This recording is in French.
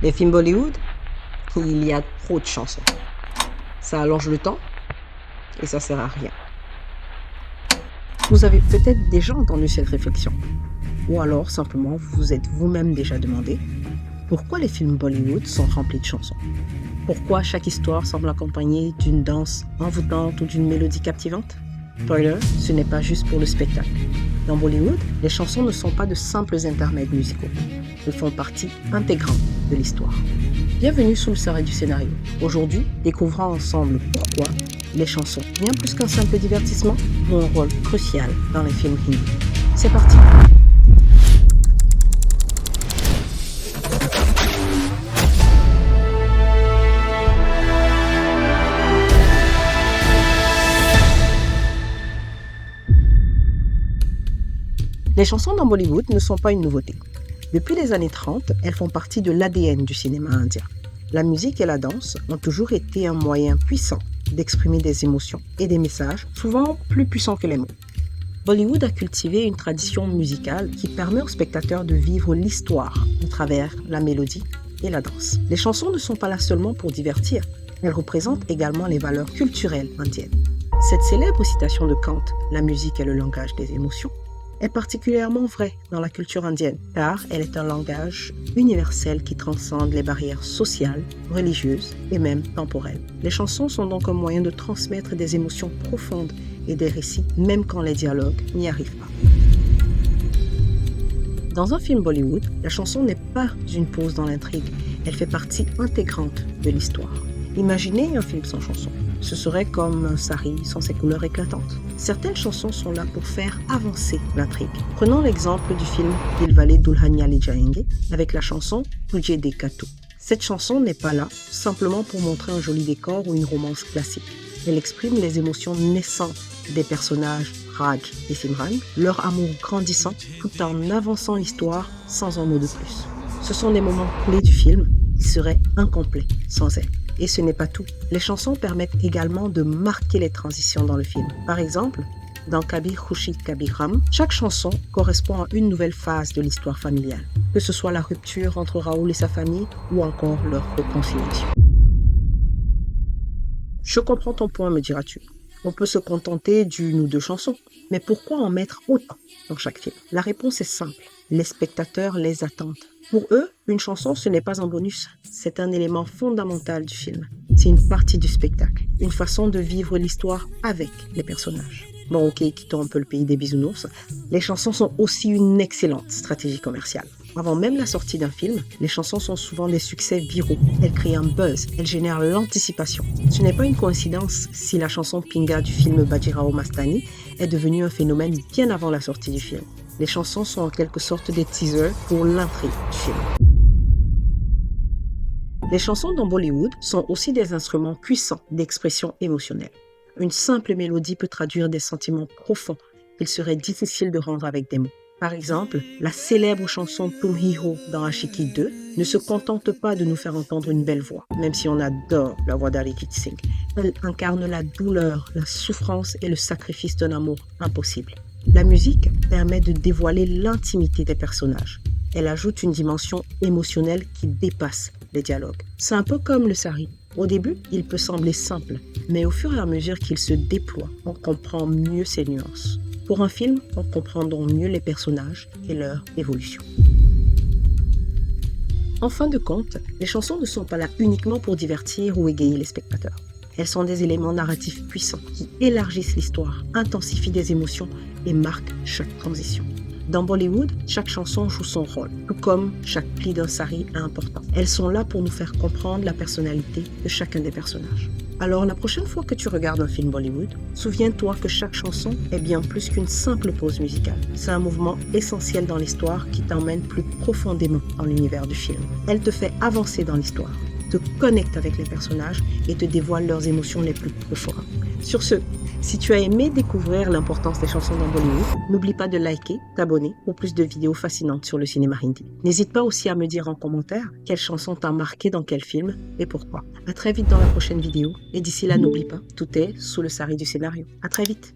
Les films Bollywood, il y a trop de chansons. Ça allonge le temps et ça sert à rien. Vous avez peut-être déjà entendu cette réflexion. Ou alors simplement vous vous êtes vous-même déjà demandé pourquoi les films Bollywood sont remplis de chansons. Pourquoi chaque histoire semble accompagnée d'une danse envoûtante ou d'une mélodie captivante? Spoiler, ce n'est pas juste pour le spectacle. Dans Bollywood, les chansons ne sont pas de simples intermèdes musicaux. Elles font partie intégrante de l'histoire. Bienvenue sous le sarrêt du scénario. Aujourd'hui, découvrons ensemble pourquoi les chansons, bien plus qu'un simple divertissement, ont un rôle crucial dans les films hindi. C'est parti! Les chansons dans Bollywood ne sont pas une nouveauté. Depuis les années 30, elles font partie de l'ADN du cinéma indien. La musique et la danse ont toujours été un moyen puissant d'exprimer des émotions et des messages, souvent plus puissants que les mots. Bollywood a cultivé une tradition musicale qui permet aux spectateurs de vivre l'histoire à travers la mélodie et la danse. Les chansons ne sont pas là seulement pour divertir, elles représentent également les valeurs culturelles indiennes. Cette célèbre citation de Kant, « La musique est le langage des émotions », est particulièrement vraie dans la culture indienne, car elle est un langage universel qui transcende les barrières sociales, religieuses et même temporelles. Les chansons sont donc un moyen de transmettre des émotions profondes et des récits, même quand les dialogues n'y arrivent pas. Dans un film Bollywood, la chanson n'est pas une pause dans l'intrigue, elle fait partie intégrante de l'histoire. Imaginez un film sans chanson. Ce serait comme un sari sans ses couleurs éclatantes. Certaines chansons sont là pour faire avancer l'intrigue. Prenons l'exemple du film Dilwale Dulhania Le Jayenge avec la chanson Tujhe Dekha Tu. Cette chanson n'est pas là simplement pour montrer un joli décor ou une romance classique. Elle exprime les émotions naissantes des personnages Raj et Simran, leur amour grandissant tout en avançant l'histoire sans un mot de plus. Ce sont des moments clés du film qui seraient incomplets sans elle. Et ce n'est pas tout. Les chansons permettent également de marquer les transitions dans le film. Par exemple, dans Kabir Khushi Kabir Gham, chaque chanson correspond à une nouvelle phase de l'histoire familiale, que ce soit la rupture entre Raoul et sa famille ou encore leur réconciliation. Je comprends ton point, me diras-tu. On peut se contenter d'une ou deux chansons, mais pourquoi en mettre autant dans chaque film? La réponse est simple. Les spectateurs les attendent. Pour eux, une chanson, ce n'est pas un bonus, c'est un élément fondamental du film. C'est une partie du spectacle, une façon de vivre l'histoire avec les personnages. Bon, ok, quittons un peu le pays des bisounours. Les chansons sont aussi une excellente stratégie commerciale. Avant même la sortie d'un film, les chansons sont souvent des succès viraux. Elles créent un buzz, elles génèrent l'anticipation. Ce n'est pas une coïncidence si la chanson Pinga du film Bajirao Mastani est devenue un phénomène bien avant la sortie du film. Les chansons sont en quelque sorte des teasers pour l'intrigue du film. Les chansons dans Bollywood sont aussi des instruments puissants d'expression émotionnelle. Une simple mélodie peut traduire des sentiments profonds qu'il serait difficile de rendre avec des mots. Par exemple, la célèbre chanson Tum Hi Ho dans Ashiki 2 ne se contente pas de nous faire entendre une belle voix, même si on adore la voix d'Arijit Singh. Elle incarne la douleur, la souffrance et le sacrifice d'un amour impossible. La musique permet de dévoiler l'intimité des personnages. Elle ajoute une dimension émotionnelle qui dépasse les dialogues. C'est un peu comme le sari. Au début, il peut sembler simple, mais au fur et à mesure qu'il se déploie, on comprend mieux ses nuances. Pour un film, on comprend donc mieux les personnages et leur évolution. En fin de compte, les chansons ne sont pas là uniquement pour divertir ou égayer les spectateurs. Elles sont des éléments narratifs puissants qui élargissent l'histoire, intensifient des émotions et marquent chaque transition. Dans Bollywood, chaque chanson joue son rôle, tout comme chaque pli d'un sari est important. Elles sont là pour nous faire comprendre la personnalité de chacun des personnages. Alors la prochaine fois que tu regardes un film Bollywood, souviens-toi que chaque chanson est bien plus qu'une simple pause musicale. C'est un mouvement essentiel dans l'histoire qui t'emmène plus profondément dans l'univers du film. Elle te fait avancer dans l'histoire, te connecte avec les personnages et te dévoile leurs émotions les plus profondes. Sur ce, si tu as aimé découvrir l'importance des chansons dans Bollywood, n'oublie pas de liker, t'abonner pour plus de vidéos fascinantes sur le cinéma hindi. N'hésite pas aussi à me dire en commentaire quelle chanson t'a marqué dans quel film et pourquoi. À très vite dans la prochaine vidéo et d'ici là n'oublie pas, tout est sous le sari du scénario. À très vite.